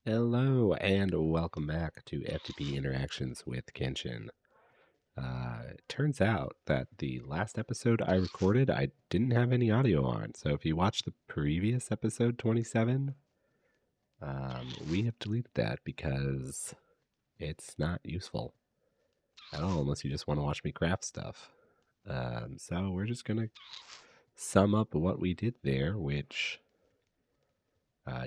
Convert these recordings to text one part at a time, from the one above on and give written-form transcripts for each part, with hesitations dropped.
Hello and welcome back to FTB Interactions with Kenshin. It turns out that the last episode I recorded, I didn't have any audio on. So if you watch the previous episode 27, we have deleted that because it's not useful at all unless you just want to watch me craft stuff. So we're just going to sum up what we did there, which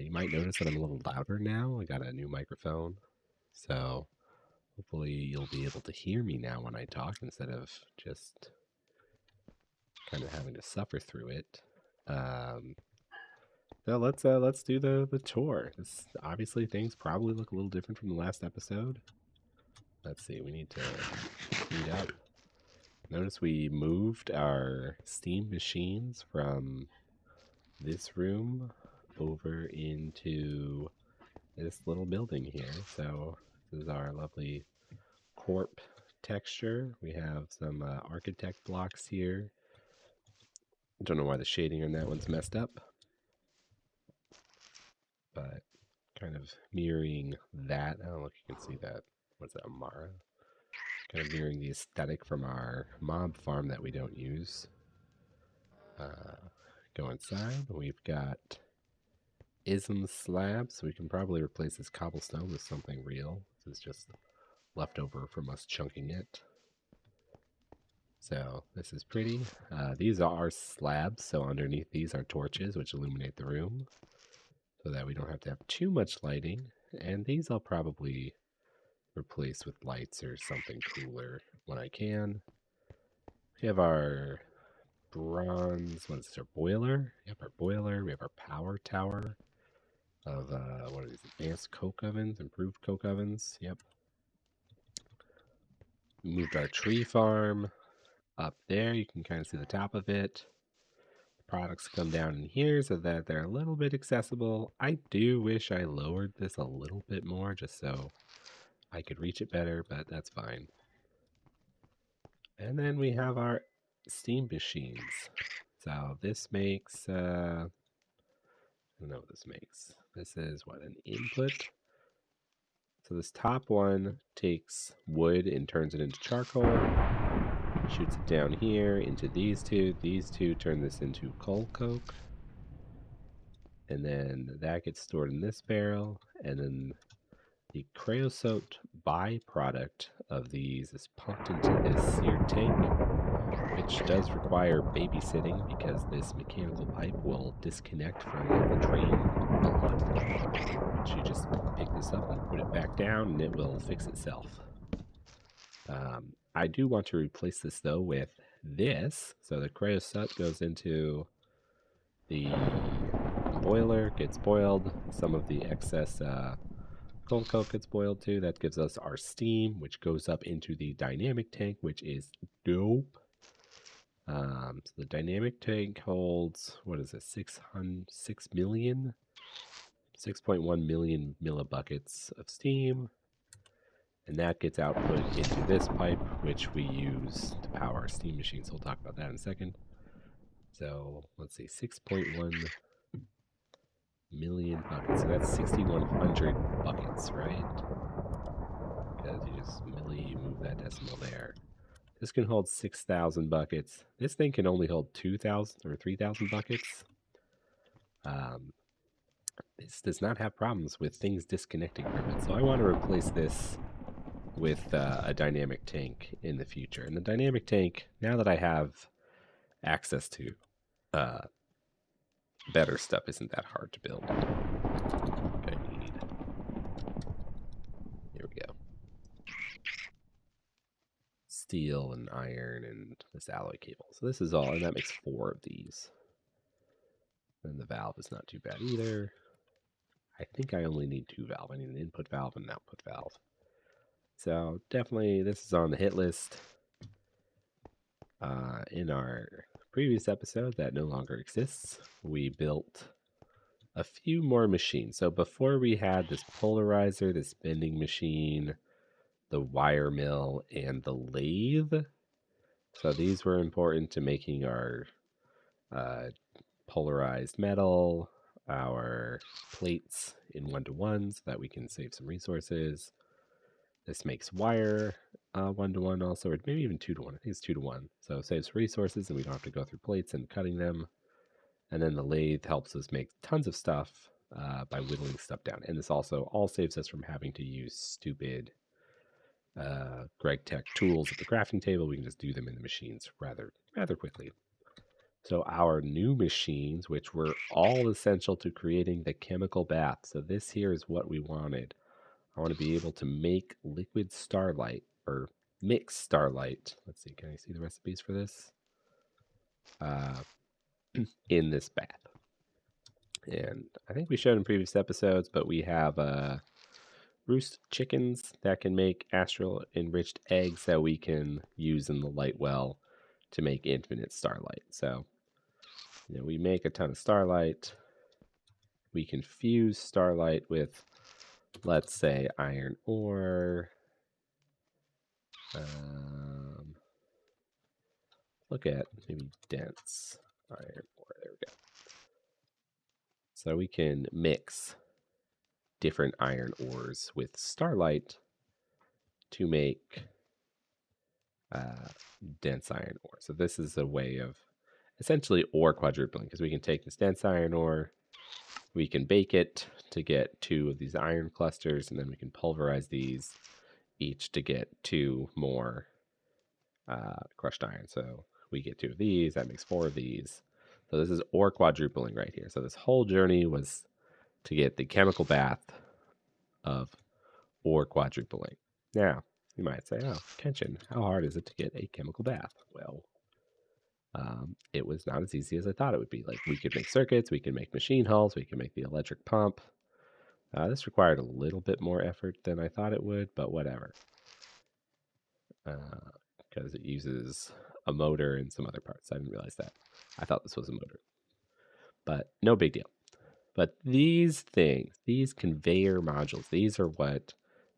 you might notice that I'm a little louder now. I got a new microphone. So hopefully you'll be able to hear me now when I talk instead of just kind of having to suffer through it. Um, so let's do the tour. Obviously things probably look a little different from the last episode. Let's see, we need to speed up. Notice we moved our steam machines from this room over into this little building here. So this is our lovely corp texture. We have some architect blocks here. Don't know why the shading on that one's messed up, but kind of mirroring that. I don't know if you can see that. What's that, Amara? Kind of mirroring the aesthetic from our mob farm that we don't use. Go inside. We've got ism slabs, so we can probably replace this cobblestone with something real. This is just leftover from us chunking it. So this is pretty. These are slabs, so underneath these are torches which illuminate the room so that we don't have to have too much lighting. And these I'll probably replace with lights or something cooler when I can. We have our bronze, what is this, our boiler? Yep, our boiler. We have our power tower of, what are these, advanced coke ovens, improved coke ovens. Yep. We moved our tree farm up there. You can kind of see the top of it. The products come down in here so that they're a little bit accessible. I do wish I lowered this a little bit more just so I could reach it better, but that's fine. And then we have our steam machines. So this makes, I don't know what this makes. This is what, an input? So this top one takes wood and turns it into charcoal, shoots it down here into these two. These two turn this into coal coke. And then that gets stored in this barrel. And then the creosote byproduct of these is pumped into this seared tank, which does require babysitting because this mechanical pipe will disconnect from the drain a lot. Which you just pick this up and put it back down and it will fix itself. I do want to replace this though with this. So the creosote goes into the boiler, gets boiled. Some of the excess coal coke gets boiled too. That gives us our steam, which goes up into the dynamic tank, which is dope. So the dynamic tank holds, what is it, 6 million? 6.1 million millibuckets of steam. And that gets output into this pipe, which we use to power our steam machines. We'll talk about that in a second. So let's see, 6.1 million buckets. So that's 6,100 buckets, right? Because you just move that decimal there. This can hold 6,000 buckets. This thing can only hold 2,000 or 3,000 buckets. This does not have problems with things disconnecting from it. So I want to replace this with a dynamic tank in the future. And the dynamic tank, now that I have access to better stuff, isn't that hard to build. I need, here we go, steel and iron and this alloy cable. So this is all, and that makes 4 of these. And the valve is not too bad either. I think I only need 2 valve. I need an input valve and an output valve. So definitely this is on the hit list. In our previous episode that no longer exists, we built a few more machines. So before we had this polarizer, this bending machine, the wire mill, and the lathe. So these were important to making our polarized metal, our plates in 1-to-1 so that we can save some resources. This makes wire 1-to-1 also, or maybe even 2-to-1. I think it's 2-to-1. So it saves resources and we don't have to go through plates and cutting them. And then the lathe helps us make tons of stuff by whittling stuff down. And this also all saves us from having to use stupid gregtech tools at the crafting table. We can just do them in the machines rather quickly. So our new machines, which were all essential to creating the chemical bath. So this here is what we wanted. I want to be able to make liquid starlight or mix starlight. Let's see, can I see the recipes for this? In this bath. And I think we showed in previous episodes, but we have roost chickens that can make astral enriched eggs that we can use in the light well to make infinite starlight. So, we make a ton of starlight. We can fuse starlight with, let's say, iron ore. Look at maybe dense iron ore. There we go. So we can mix different iron ores with starlight to make dense iron ore. So this is a way of essentially ore quadrupling, because we can take this dense iron ore, we can bake it to get 2 of these iron clusters, and then we can pulverize these each to get 2 more crushed iron. So we get 2 of these, that makes 4 of these. So this is ore quadrupling right here. So this whole journey was to get the chemical bath of ore quadrupling. Now, you might say, oh, Kenshin, how hard is it to get a chemical bath? Well, it was not as easy as I thought it would be. Like, we could make circuits, we could make machine hulls, we could make the electric pump. This required a little bit more effort than I thought it would, but whatever. Because it uses a motor and some other parts. I didn't realize that. I thought this was a motor. But no big deal. But these things, these conveyor modules, these are what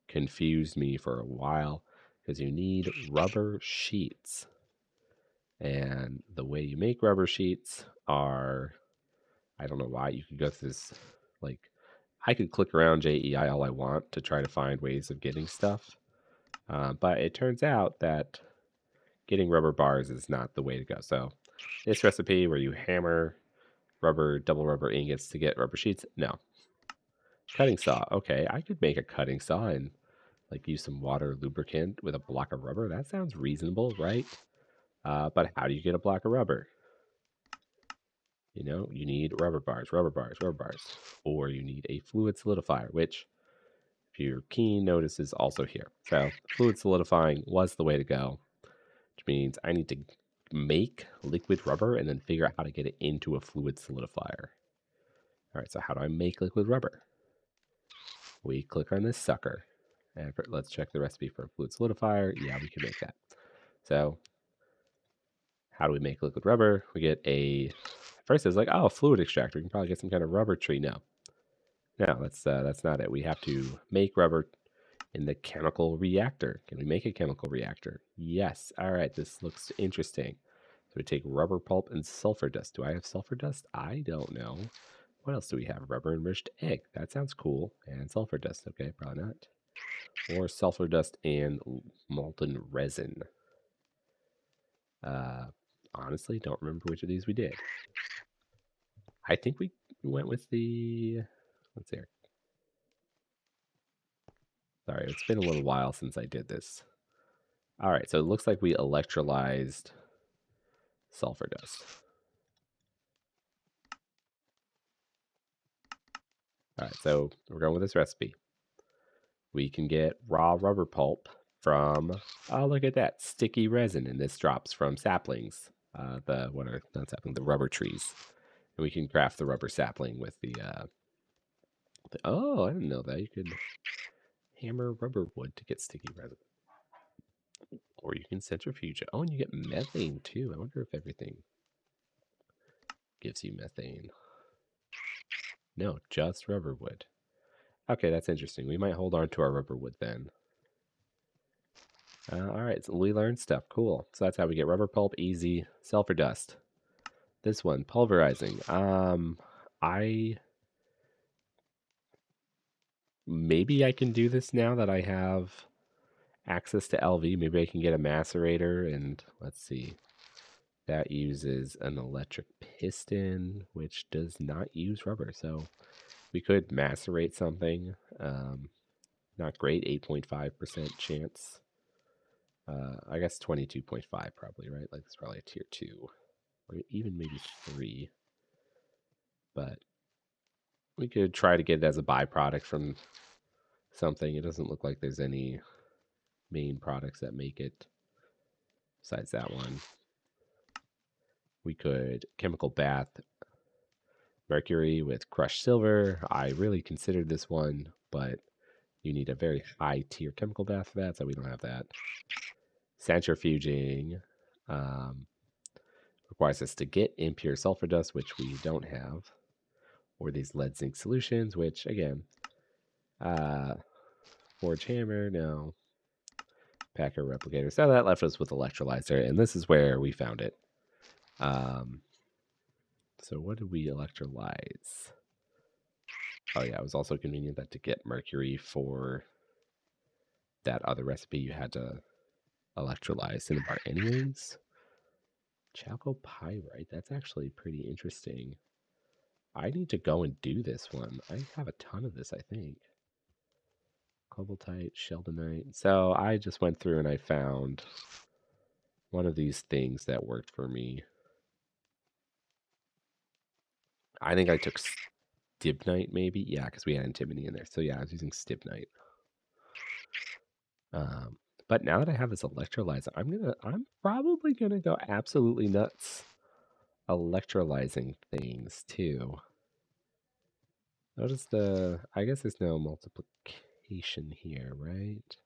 confused me for a while, because you need rubber sheets. And the way you make rubber sheets are, I don't know why, you could go through this, like, I could click around JEI all I want to try to find ways of getting stuff. But it turns out that getting rubber bars is not the way to go. So this recipe where you hammer double rubber ingots to get rubber sheets, no. Cutting saw, okay, I could make a cutting saw and like use some water lubricant with a block of rubber. That sounds reasonable, right? But how do you get a block of rubber? You need rubber bars, or you need a fluid solidifier, which, if you're keen, notice is also here. So fluid solidifying was the way to go, which means I need to make liquid rubber and then figure out how to get it into a fluid solidifier. All right, so how do I make liquid rubber? We click on this sucker, and let's check the recipe for a fluid solidifier. Yeah, we can make that. So how do we make liquid rubber? We get first it's like, oh, fluid extractor. We can probably get some kind of rubber tree. No, that's not it. We have to make rubber in the chemical reactor. Can we make a chemical reactor? Yes. All right, this looks interesting. So we take rubber pulp and sulfur dust. Do I have sulfur dust? I don't know. What else do we have? Rubber enriched egg. That sounds cool. And sulfur dust. Okay, probably not. Or sulfur dust and molten resin. Honestly, don't remember which of these we did. I think we went with the, let's see. Sorry, it's been a little while since I did this. All right, so it looks like we electrolyzed sulfur dust. All right, so we're going with this recipe. We can get raw rubber pulp from, oh, look at that, sticky resin, and this drops from saplings. The rubber trees. And we can craft the rubber sapling with oh, I didn't know that. You could hammer rubber wood to get sticky resin. Or you can centrifuge it. Oh, and you get methane too. I wonder if everything gives you methane. No, just rubber wood. Okay, that's interesting. We might hold on to our rubber wood then. All right, so we learned stuff. Cool. So that's how we get rubber pulp. Easy. Sulfur dust. This one, pulverizing. I maybe I can do this now that I have access to LV. Maybe I can get a macerator, and let's see. That uses an electric piston, which does not use rubber. So we could macerate something. Not great, 8.5% chance. I guess 22.5 probably, right? Like it's probably a tier 2 or even maybe 3. But we could try to get it as a byproduct from something. It doesn't look like there's any main products that make it besides that one. We could chemical bath mercury with crushed silver. I really considered this one, but you need a very high tier chemical bath for that, so we don't have that. Centrifuging requires us to get impure sulfur dust, which we don't have, or these lead zinc solutions, which again, forge hammer, no. Packer replicator. So that left us with electrolyzer, and this is where we found it. So what did we electrolyze? Oh yeah, it was also convenient that to get mercury for that other recipe you had to electrolyze cinnabar anyways. Chalcopyrite, that's actually pretty interesting. I need to go and do this one. I have a ton of this, I think. Cobaltite, sheldonite. So I just went through and I found one of these things that worked for me. I think I took stibnite maybe. Yeah, because we had antimony in there. So yeah, I was using stibnite. But now that I have this electrolyzer, I'm probably gonna go absolutely nuts electrolyzing things too. Notice I guess there's no multiplication here, right?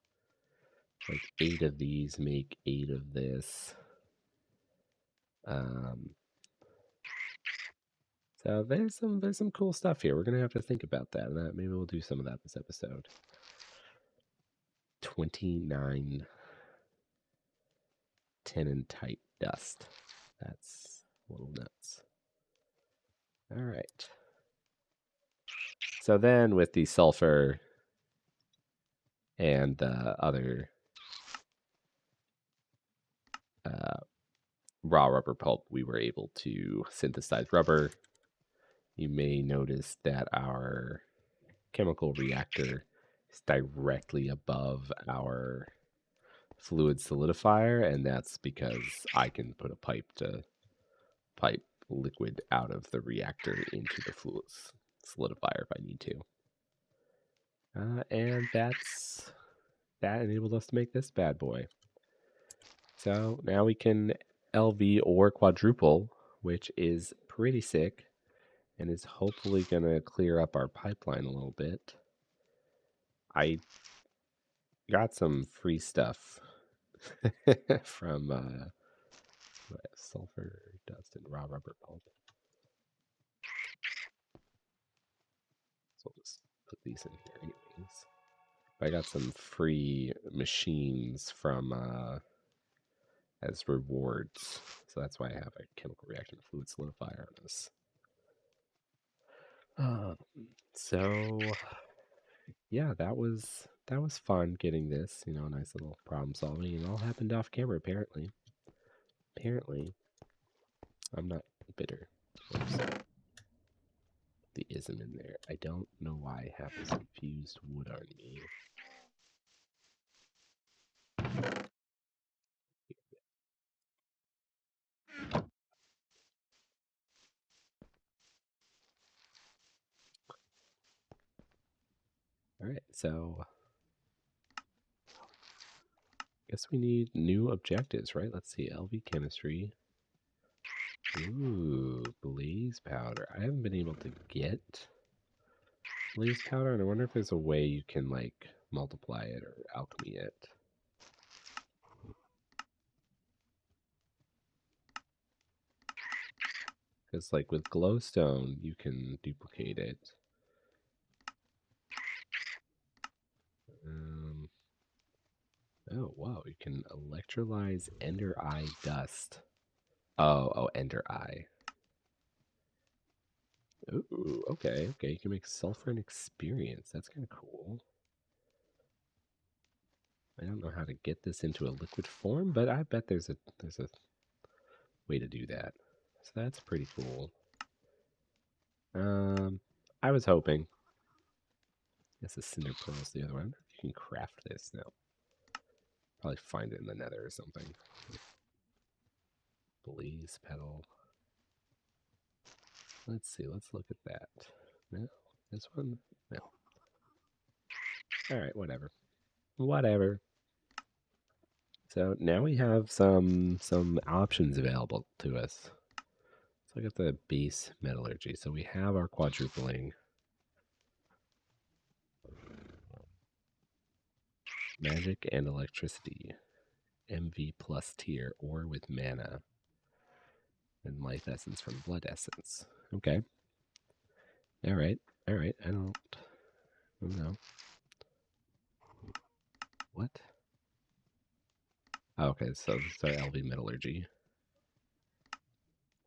Like 8 of these make 8 of this. So there's some cool stuff here. We're gonna have to think about that, and maybe we'll do some of that this episode. 29 tenantite dust. That's a little nuts. All right. So then with the sulfur and the other raw rubber pulp, we were able to synthesize rubber. You may notice that our chemical reactor is directly above our fluid solidifier, and that's because I can put a pipe to pipe liquid out of the reactor into the fluid solidifier if I need to. And that enabled us to make this bad boy. So now we can LV Ore Quadruple, which is pretty sick and is hopefully going to clear up our pipeline a little bit. I got some free stuff from sulfur dust and raw rubber pulp. So I'll just put these in here anyways. I got some free machines from as rewards. So that's why I have a chemical reaction fluid solidifier on this. So yeah, that was fun getting this, nice little problem solving. It all happened off camera apparently. Apparently. I'm not bitter. Oops. The ism in there. I don't know why I have this infused wood on me. Alright, so guess we need new objectives, right? Let's see, LV chemistry. Ooh, blaze powder. I haven't been able to get blaze powder, and I wonder if there's a way you can like multiply it or alchemy it. Because like with glowstone, you can duplicate it. Oh, wow, you can electrolyze ender eye dust. Oh, ender eye. Ooh, okay, okay. You can make sulfur and experience. That's kind of cool. I don't know how to get this into a liquid form, but I bet there's a way to do that. So that's pretty cool. I was hoping. Guess the cinder pearl's the other one. You can craft this now. Probably find it in the nether or something. Blaze petal. Let's see. Let's look at that. No, this one. No. All right, whatever. Whatever. So now we have some options available to us. Let's look at the base metallurgy. So we have our quadrupling. Magic and electricity. MV plus tier, ore with mana. And life essence from blood essence. Okay. All right. All right. I don't know. What? Oh, okay, so this is our LV metallurgy.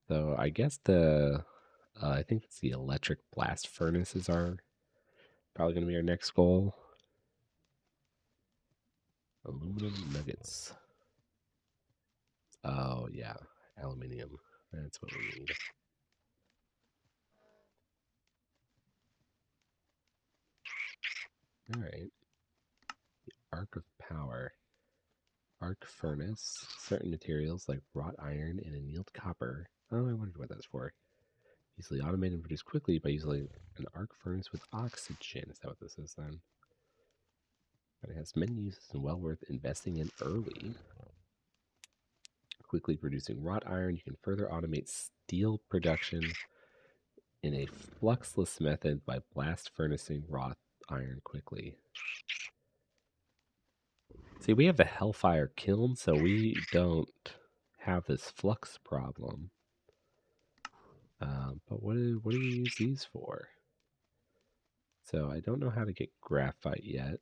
So I guess I think it's the electric blast furnaces are probably going to be our next goal. Aluminum nuggets. Oh, yeah. Aluminium. That's what we need. All right. The arc of power. Arc furnace. Certain materials like wrought iron and annealed copper. Oh, I wondered what that's for. Easily automated and produced quickly by using an arc furnace with oxygen. Is that what this is then? But it has many uses and well worth investing in early. Quickly producing wrought iron, you can further automate steel production in a fluxless method by blast furnacing wrought iron quickly. See, we have the hellfire kiln, so we don't have this flux problem. But what do you use these for? So I don't know how to get graphite yet.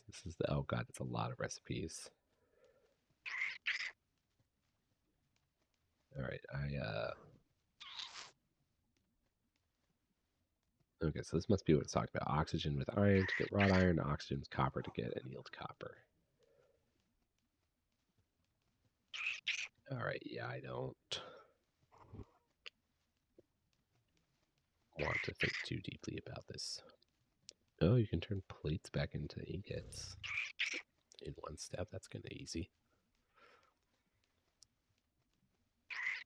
This is the, oh god, it's a lot of recipes. All right, okay, so this must be what it's talking about. Oxygen with iron to get wrought iron, oxygen with copper to get annealed copper. All right, yeah, I don't want to think too deeply about this. Oh, you can turn plates back into ingots in one step. That's kind of easy.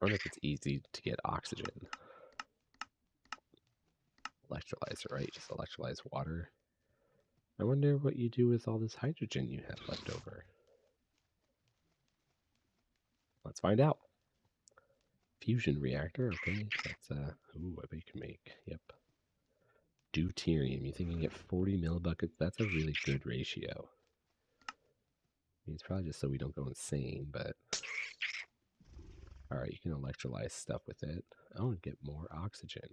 I wonder if it's easy to get oxygen. Electrolyzer, right? Just electrolyze water. I wonder what you do with all this hydrogen you have left over. Let's find out. Fusion reactor, okay. That's, ooh, I bet you can make, yep. Deuterium, you think you can get 40 millibuckets? That's a really good ratio. I mean, it's probably just so we don't go insane, but... Alright, you can electrolyze stuff with it. Oh, and get more oxygen.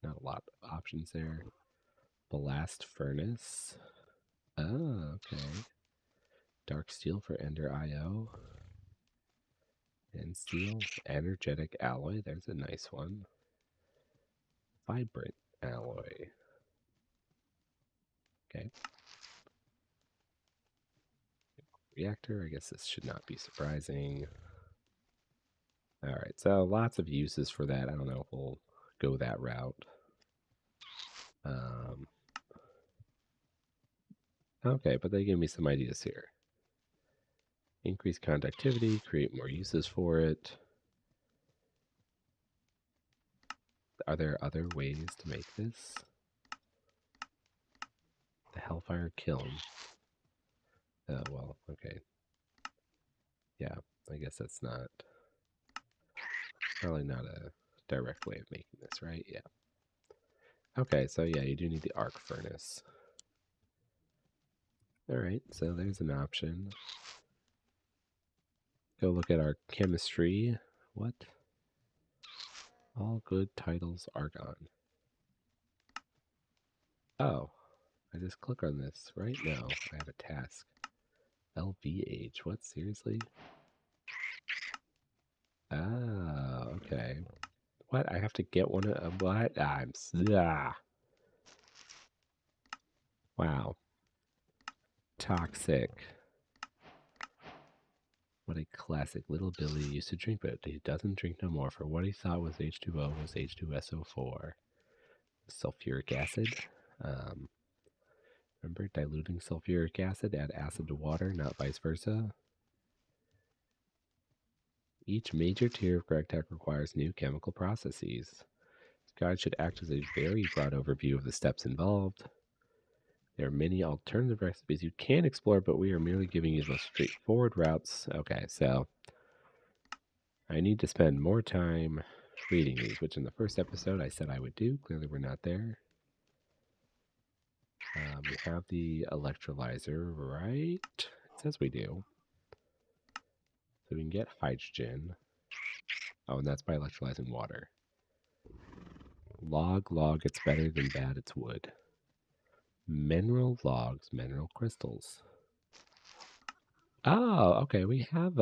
Not a lot of options there. Blast furnace. Oh, okay. Dark steel for Ender IO. And steel. Energetic alloy. There's a nice one. Vibrant alloy. Okay. Reactor. I guess this should not be surprising. Alright, so lots of uses for that. I don't know if we'll go that route. Okay, but they give me some ideas here. Increase conductivity, create more uses for it. Are there other ways to make this? The hellfire kiln. Oh, well, okay. Yeah, I guess that's not... Probably not a direct way of making this, right? Yeah. Okay, so yeah, you do need the arc furnace. Alright, so there's an option. Go look at our chemistry. What? All good titles are gone. Oh, I just click on this right now. I have a task. LVH. What? Seriously? Oh, okay. What? I have to get one of what? Wow. Toxic. What a classic. Little Billy used to drink, but he doesn't drink no more. For what he thought was H2O was H2SO4. Sulfuric acid. Um, Remember, diluting sulfuric acid, add acid to water, not vice versa. Each major tier of gregtech requires new chemical processes. This guide should act as a very broad overview of the steps involved. There are many alternative recipes you can explore, but we are merely giving you the most straightforward routes. Okay, so I need to spend more time reading these, which in the first episode I said I would do. Clearly we're not there. We have the electrolyzer, right? It says we do. So we can get hydrogen. Oh, and that's by electrolyzing water. Log, it's better than bad, it's wood. Mineral logs, mineral crystals. Oh, okay, we have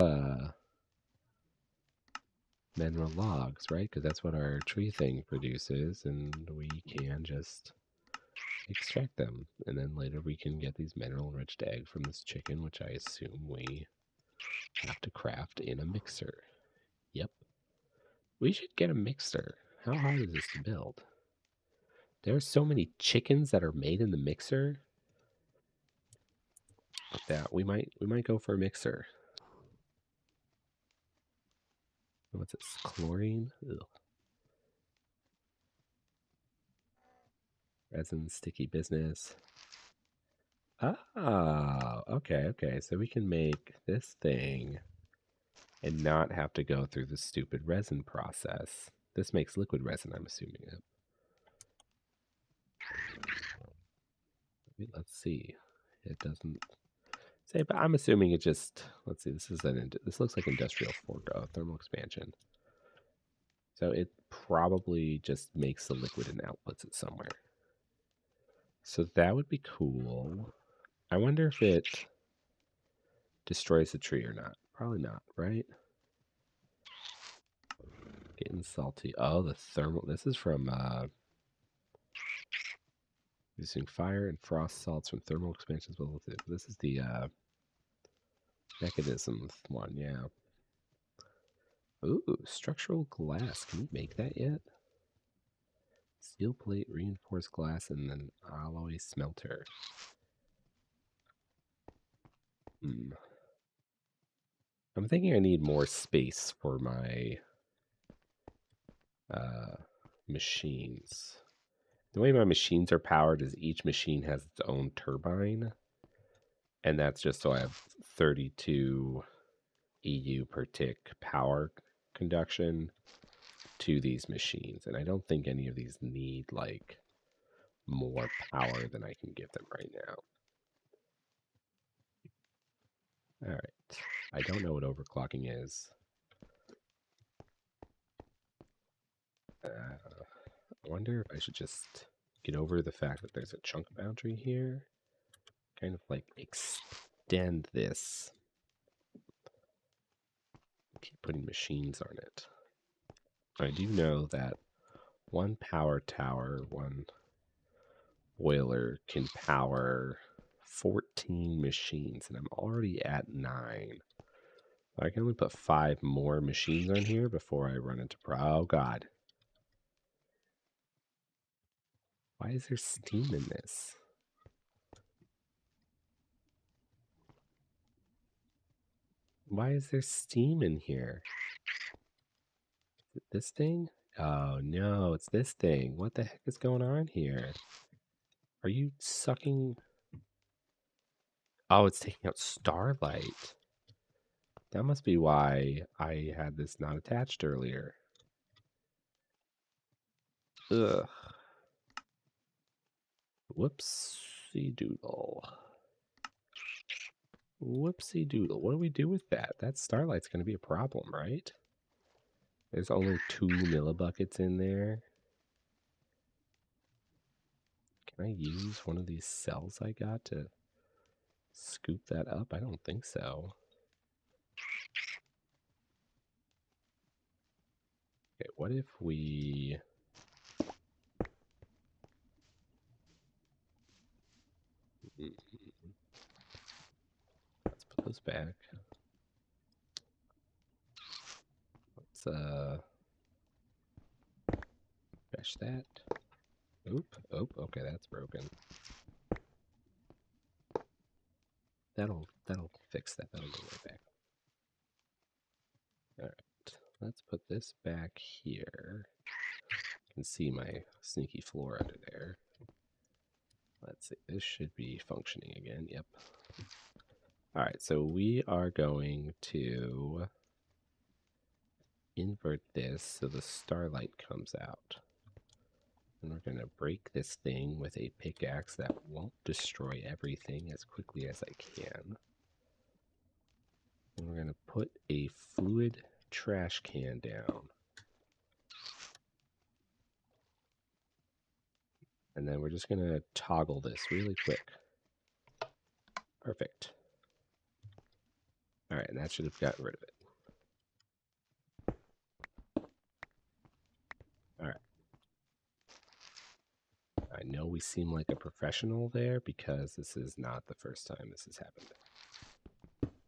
mineral logs, right? Because that's what our tree thing produces, and we can just extract them. And then later we can get these mineral-enriched eggs from this chicken, which I assume we have to craft in a mixer. Yep. We should get a mixer. How hard is this to build? There are so many chickens that are made in the mixer that we might go for a mixer. What's this? Chlorine? Ugh. Resin, sticky business. Ah, okay. So we can make this thing and not have to go through the stupid resin process. This makes liquid resin, I'm assuming. Let's see. It doesn't say, but I'm assuming it just. Let's see. This looks like industrial thermal expansion. So it probably just makes the liquid and outputs it somewhere. So that would be cool. I wonder if it destroys the tree or not. Probably not, right? Getting salty. Oh, the thermal. This is from using fire and frost salts from thermal expansions. This is the mechanism one, yeah. Ooh, structural glass. Can we make that yet? Steel plate, reinforced glass, and then alloy smelter. I'm thinking I need more space for my machines. The way my machines are powered is each machine has its own turbine. And that's just so I have 32 EU per tick power conduction to these machines. And I don't think any of these need like more power than I can give them right now. All right. I don't know what overclocking is. I wonder if I should just get over the fact that there's a chunk boundary here. Kind of like extend this. Keep putting machines on it. I do know that one power tower, one boiler can power 14 machines, and I'm already at 9. I can only put 5 more machines on here before I run into oh god. Why is there steam in this? Why is there steam in here? Is it this thing? Oh no, it's this thing. What the heck is going on here? Are you sucking? Oh, it's taking out starlight. That must be why I had this not attached earlier. Ugh. Whoopsie doodle. Whoopsie doodle. What do we do with that? That starlight's going to be a problem, right? There's only 2 millibuckets in there. Can I use one of these cells I got to scoop that up? I don't think so. Okay, what if we... Let's put those back. Let's fetch that. Oop, okay, that's broken. That'll fix that. That'll go right back. Alright, let's put this back here. You can see my sneaky floor under there. Let's see, this should be functioning again. Yep. Alright, so we are going to invert this so the starlight comes out. And we're going to break this thing with a pickaxe that won't destroy everything as quickly as I can. And we're going to put a fluid trash can down. And then we're just going to toggle this really quick. Perfect. All right, and that should have gotten rid of it. All right. I know we seem like a professional there because this is not the first time this has happened.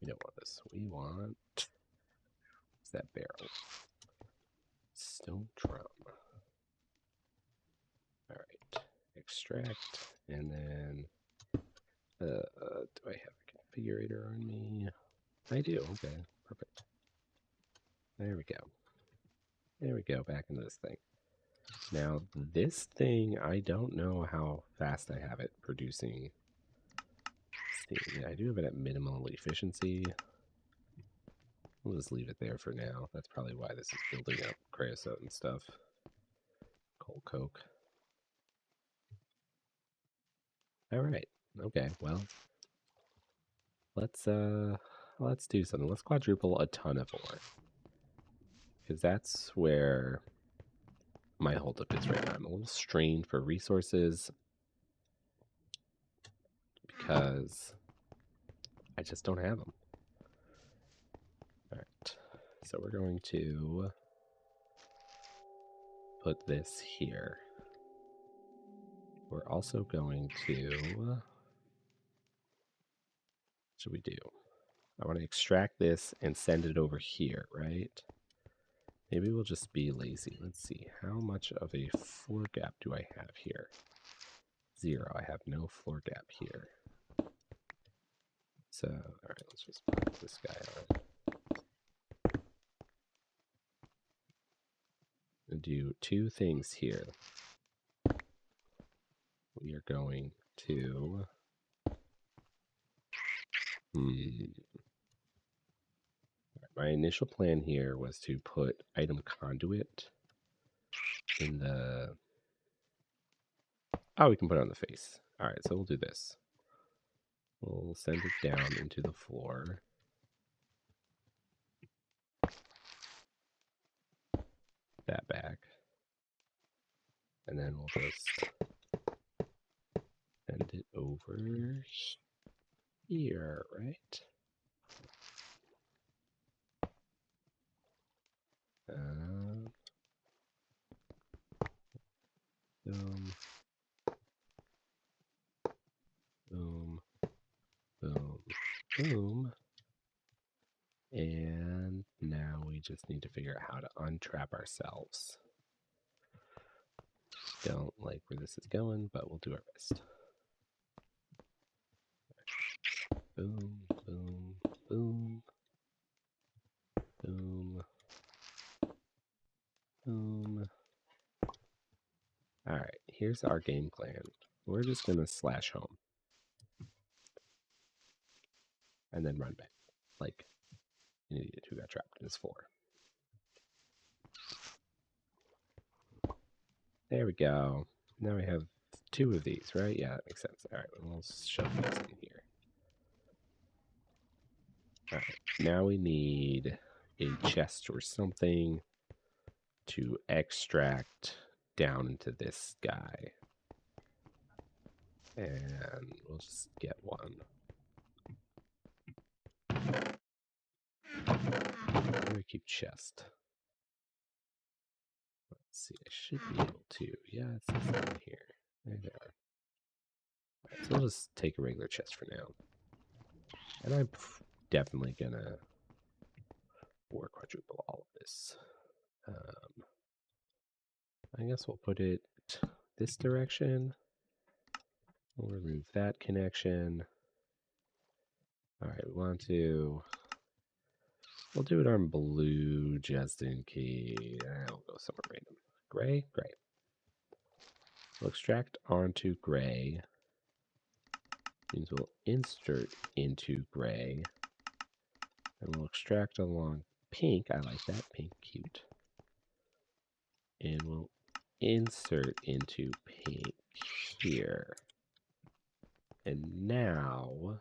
We don't want this. We want... What's that barrel? Stone drum. All right. Extract. And then... do I have a configurator on me? I do. Okay. Perfect. There we go. There we go. Back into this thing. Now, this thing, I don't know how fast I have it producing steam. Yeah, I do have it at minimal efficiency. We'll just leave it there for now. That's probably why this is building up creosote and stuff. Coal coke. Alright. Okay, well. Let's do something. Let's quadruple a ton of ore. Because that's where my holdup is right now. I'm a little strained for resources because I just don't have them. Alright, so we're going to put this here. We're also going to... What should we do? I want to extract this and send it over here, right? Maybe we'll just be lazy. Let's see. How much of a floor gap do I have here? 0. I have no floor gap here. So, alright, let's just put this guy on. And do 2 things here. We are going to... My initial plan here was to put item conduit in the... Oh, we can put it on the face. Alright, so we'll do this. We'll send it down into the floor. That back. And then we'll just send it over here, right? Boom. Boom. Boom. Boom. And now we just need to figure out how to untrap ourselves. Don't like where this is going, but we'll do our best. Boom, boom, boom. Boom. Boom. Alright, here's our game plan. We're just going to slash home. And then run back. Like an idiot who got trapped in his floor. There we go. Now we have 2 of these, right? Yeah, that makes sense. Alright, we'll shove these in here. Alright, now we need a chest or something to extract down into this guy. And we'll just get one. Where do we keep chest? see, I should be able to. Yeah, it says that in here. There they are. Right, so we'll just take a regular chest for now. And I'm definitely gonna ore quadruple all of this. I guess we'll put it this direction. We'll remove that connection. Alright, we'll do it on blue just in case. We'll go somewhere random. Gray? Gray. We'll extract onto gray. Means we'll insert into gray. And we'll extract along pink. I like that. Pink, cute. And we'll insert into pink here. And now,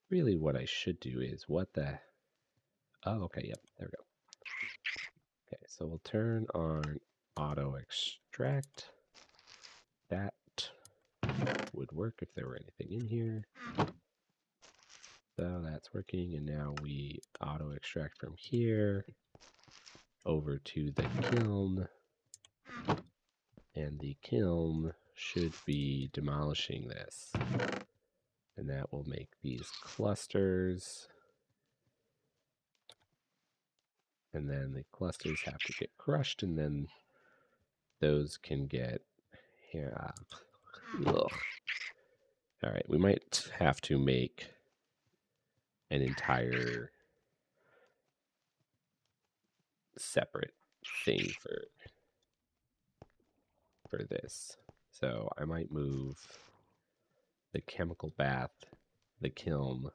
really what I should do is what the... Oh, okay, yep, there we go. Okay, so we'll turn on auto extract. That would work if there were anything in here. So that's working, and now we auto extract from here over to the kiln. And the kiln should be demolishing this. And that will make these clusters. And then the clusters have to get crushed, and then those can get here. Ugh. All right, we might have to make an entire separate thing for this. So I might move the chemical bath, the kiln.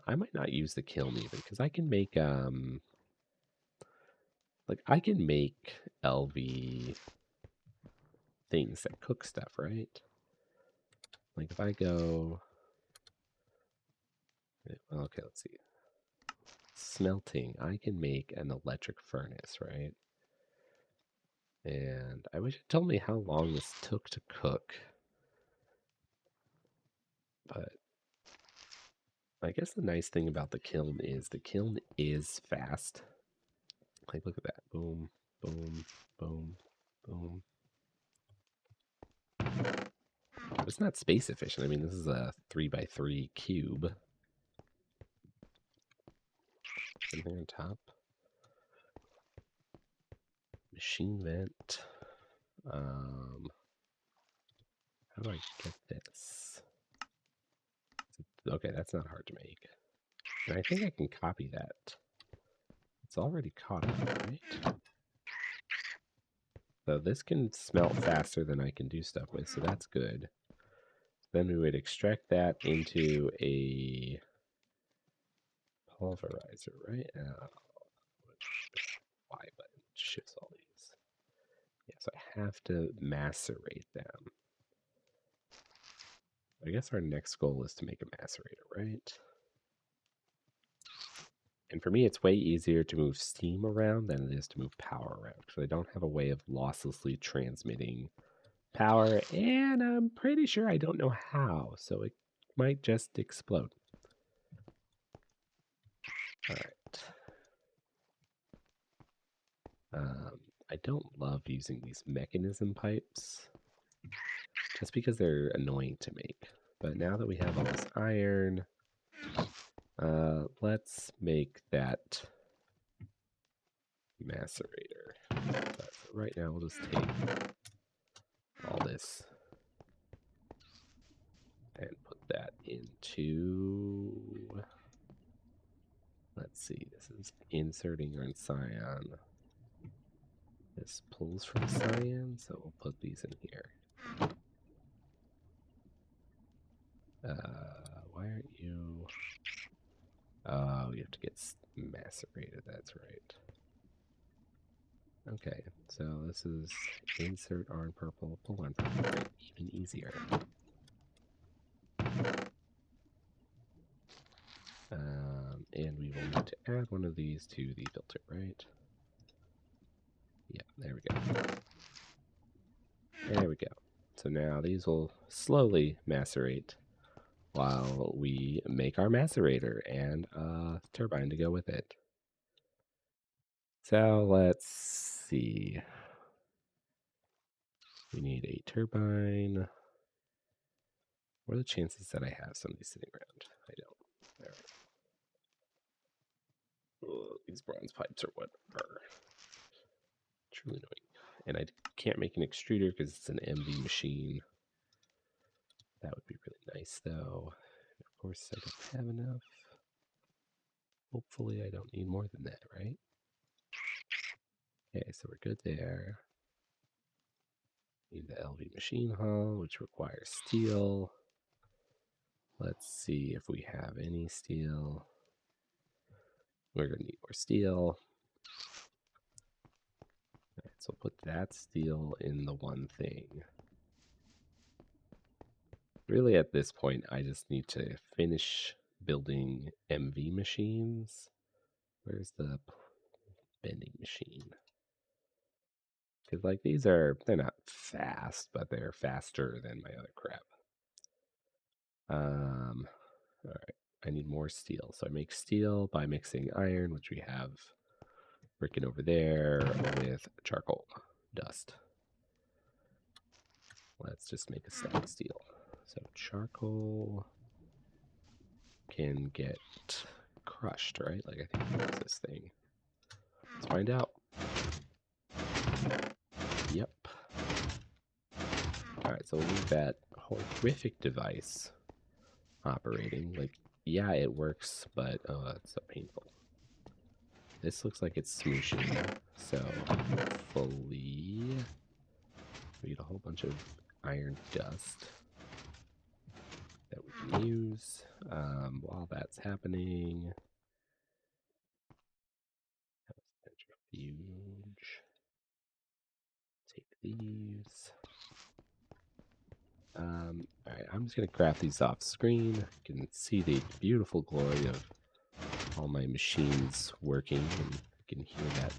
I might not use the kiln even, because I can make I can make LV things that cook stuff, right? Like if I go, okay, let's see. Smelting, I can make an electric furnace, right? And I wish it told me how long this took to cook. But I guess the nice thing about the kiln is fast. Like, look at that. Boom, boom, boom, boom. It's not space efficient. I mean, this is a 3x3 cube. Something on top. Machine vent. How do I get this? Okay, that's not hard to make. And I think I can copy that. It's already caught up, right? So this can smelt faster than I can do stuff with, so that's good. Then we would extract that into a pulverizer, right? Y button shifts all these. Yeah, so I have to macerate them. I guess our next goal is to make a macerator, right? And for me, it's way easier to move steam around than it is to move power around, because I don't have a way of losslessly transmitting power, and I'm pretty sure I don't know how, so it might just explode. All right. I don't love using these mechanism pipes, just because they're annoying to make. But now that we have all this iron, let's make that macerator. But right now, we'll just take all this and put that into... Let's see, this is inserting our cyan. This pulls from cyan, so we'll put these in here. Why aren't you... Oh, you have to get macerated, that's right. Okay, so this is insert iron purple, pull iron purple, right? Even easier. And we will need to add one of these to the filter, right? Yeah, there we go. There we go. So now these will slowly macerate while we make our macerator and a turbine to go with it. So let's see. We need a turbine. What are the chances that I have somebody sitting around? I don't. All right. Oh, these bronze pipes are what are truly annoying. And I can't make an extruder because it's an MV machine. That would be really nice, though. And of course, I don't have enough. Hopefully, I don't need more than that, right? Okay, so we're good there. Need the LV machine hull, which requires steel. Let's see if we have any steel. We're going to need more steel. All right, so put that steel in the one thing. Really, at this point, I just need to finish building MV machines. Where's the bending machine? Because, like, they're not fast, but they're faster than my other crap. All right, I need more steel. So I make steel by mixing iron, which we have freaking over there, with charcoal dust. Let's just make a stack of steel. So charcoal can get crushed, right? Like, I think that's this thing. Let's find out. Yep. Alright, so we'll leave that horrific device operating. Like, yeah, it works, but it's so painful. This looks like it's smooshing, so hopefully we get a whole bunch of iron dust that we can use. While that's happening, centrifuge. Take these. Alright, I'm just going to craft these off screen. You can see the beautiful glory of all my machines working, and you can hear that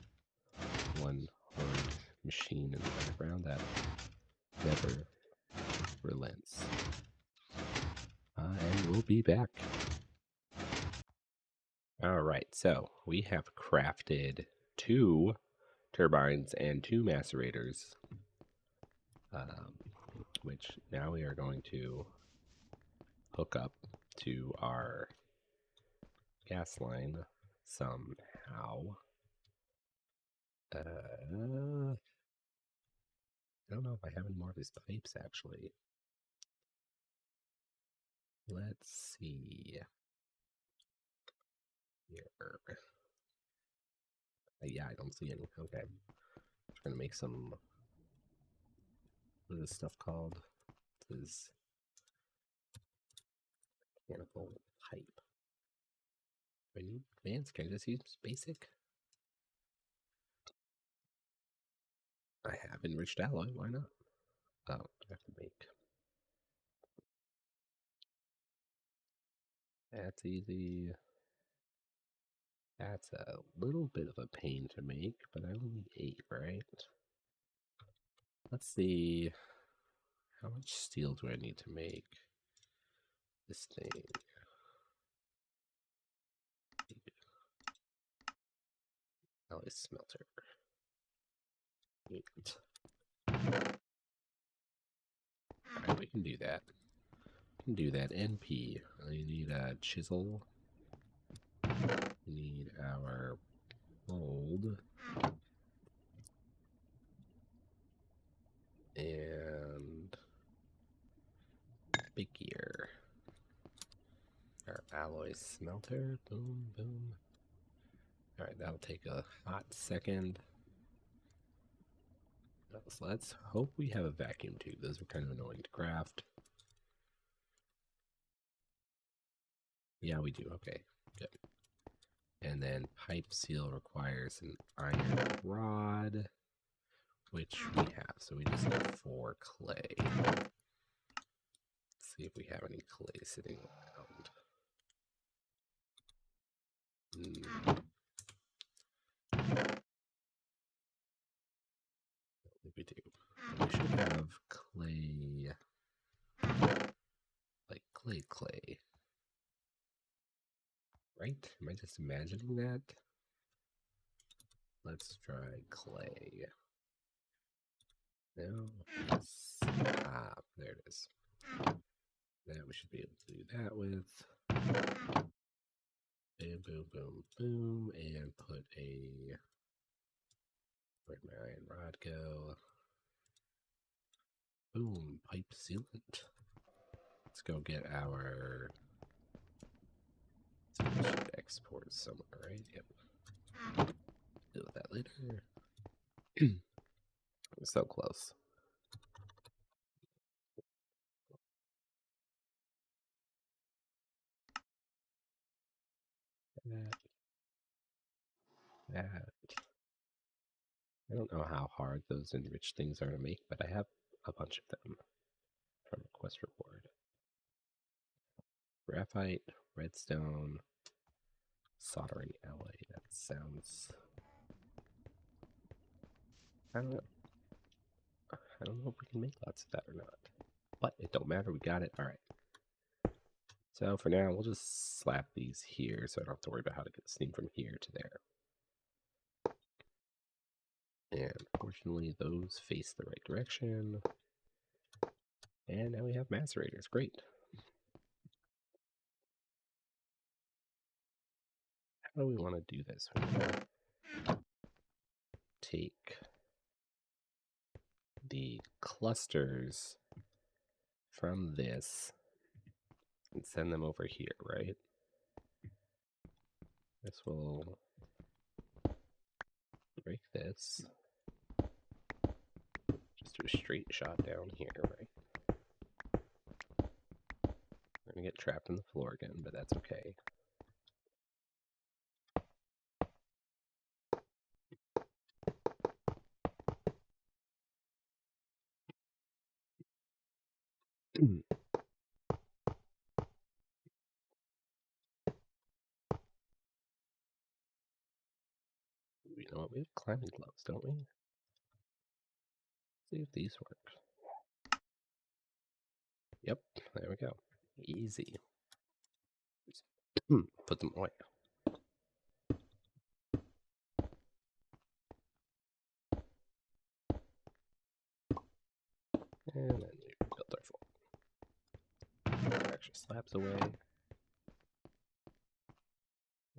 one horrid machine in the background that never relents. And we'll be back. Alright, so we have crafted 2 turbines and 2 macerators, which now we are going to hook up to our gas line somehow. I don't know if I have any more of these pipes, actually. Let's see. Here. Yeah, I don't see any. Okay. We're going to make some... What is this stuff called? This is mechanical pipe. Do I need advanced? Can I just use basic? I have enriched alloy. Why not? Oh, I have to make. That's easy. That's a little bit of a pain to make, but I only need 8, right? Let's see. How much steel do I need to make this thing? Alloy smelter. 8. Alright, we can do that. We can do that. NP. I need a chisel. We need our mold. And big gear. Our alloy smelter. Boom, boom. Alright, that'll take a hot second. So let's hope we have a vacuum tube. Those are kind of annoying to craft. Yeah, we do. Okay, good. And then pipe seal requires an iron rod, which we have. So we just need 4 clay. Let's see if we have any clay sitting around. I think we do. We should have clay, like clay. Right? Am I just imagining that? Let's try clay. No. There it is. That we should be able to do that with. Boom, boom, boom, boom, and put a. Where'd my iron rod go? Boom, pipe sealant. Let's go get our. So we should export somewhere, right? Yep. Deal with that later. I'm so close. That. I don't know how hard those enriched things are to make, but I have a bunch of them from the quest reward. Graphite, redstone, soldering alloy. That sounds. I don't know. I don't know if we can make lots of that or not. But it don't matter, we got it. Alright. So for now, we'll just slap these here so I don't have to worry about how to get steam from here to there. And fortunately, those face the right direction. And now we have macerators. Great. How do we want to do this? We're going to take the clusters from this and send them over here, right? This will break this. Just do a straight shot down here, right? We're gonna get trapped in the floor again, but that's okay. You know what? We have climbing gloves, don't we? See if these work. Yep, there we go. Easy. Put them away. And then we built our floor. Our extra slabs away.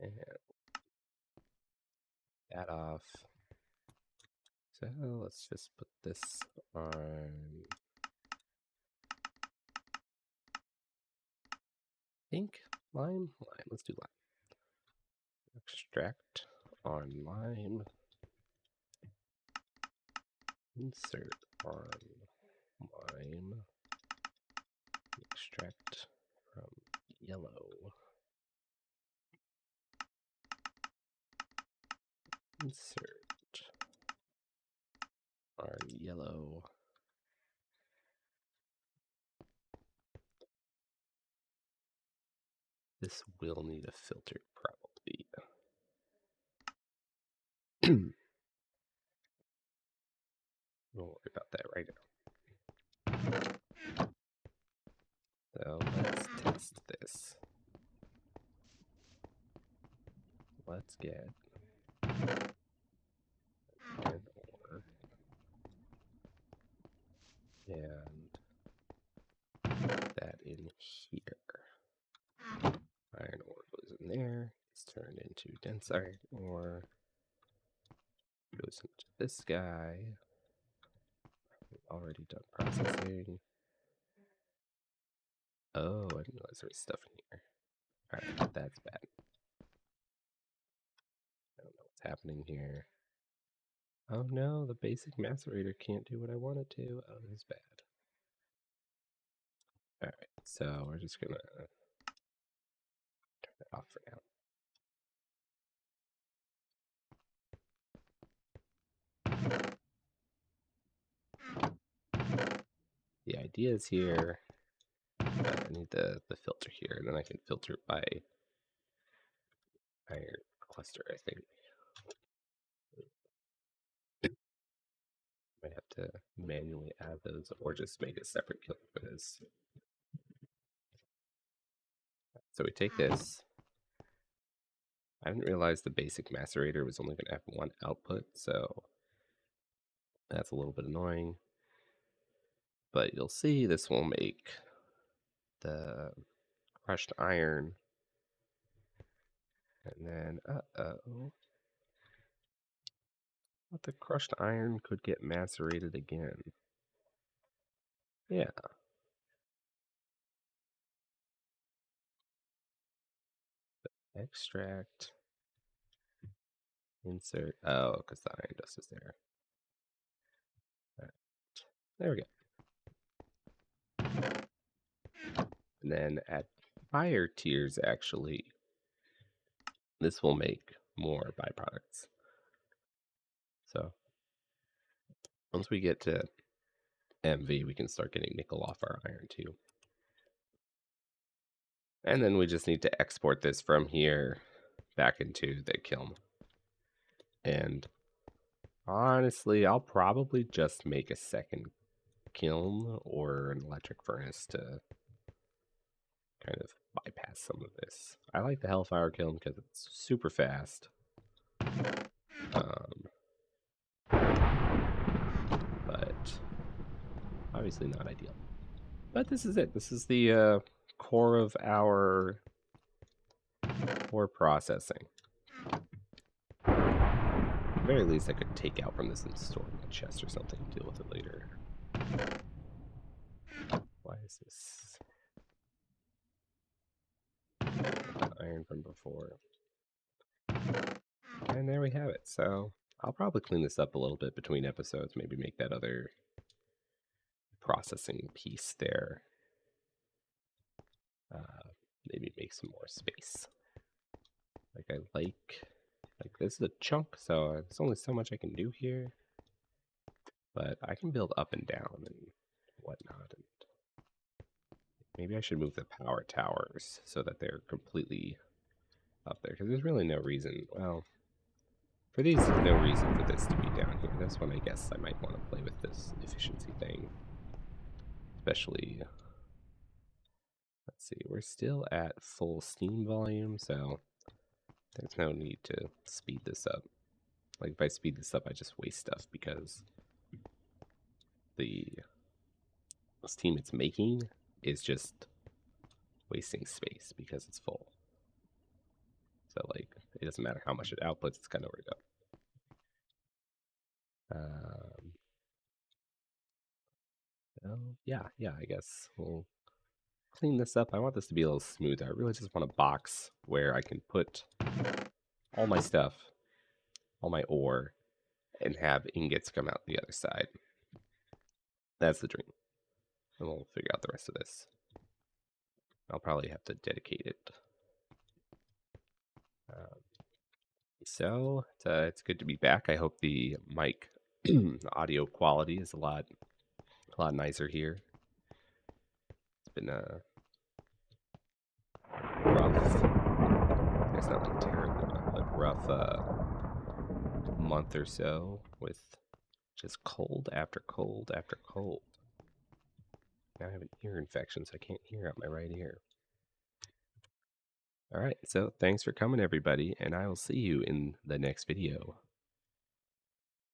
And that off. So let's just put this on. Ink? Lime? Lime. Let's do lime. Extract on lime. Insert on lime. Extract from yellow. Insert our yellow. This will need a filter, probably. We'll worry about that right now. So let's test this. Let's get an ore and that in here. Iron ore goes in there. It's turned into dense iron ore. Goes into this guy. We've already done processing. Oh, I didn't realize there was stuff in here. Alright, that's bad. I don't know what's happening here. Oh no, the basic macerator can't do what I want it to. Oh, this is bad. Alright, so we're just gonna turn it off for now. The idea is here. I need the filter here, and then I can filter by iron cluster, I think. Might have to manually add those or just make a separate kiln for this. So we take this I didn't realize the basic macerator was only going to have one output, so that's a little bit annoying. But you'll see this will make the crushed iron. And then, but the crushed iron could get macerated again. Yeah. Extract. Insert. Oh, because the iron dust is there. All right. There we go. And then at higher tiers, actually, this will make more byproducts. So once we get to MV, we can start getting nickel off our iron too. And then we just need to export this from here back into the kiln. And honestly, I'll probably just make a second kiln or an electric furnace to kind of bypass some of this. I like the hellfire kiln because it's super fast. But obviously not ideal. But this is it. This is the core of our ore processing. At the very least, I could take out from this and store in my chest or something and deal with it later. Why is this? Iron from before. And there we have it. So I'll probably clean this up a little bit between episodes. Maybe make that other processing piece there. Maybe make some more space. Like I like this is a chunk, so there's only so much I can do here. But I can build up and down and whatnot. And maybe I should move the power towers so that they're completely up there. Because there's really no reason, well, for these, there's no reason for this to be down here. That's when I guess I might want to play with this efficiency thing. Especially, let's see, we're still at full steam volume, so there's no need to speed this up. Like, if I speed this up, I just waste stuff because the steam it's making is just wasting space because it's full. So, like, it doesn't matter how much it outputs, it's kind of where to go. Yeah, I guess we'll clean this up. I want this to be a little smoother. I really just want a box where I can put all my stuff, all my ore, and have ingots come out the other side. That's the dream. And we'll figure out the rest of this. I'll probably have to dedicate it. So it's good to be back. I hope the mic audio quality is a lot nicer here. It's been a rough, it's not like terrible, but rough month or so with just cold after cold after cold. Now I have an ear infection, so I can't hear out my right ear. All right, so thanks for coming, everybody, and I will see you in the next video.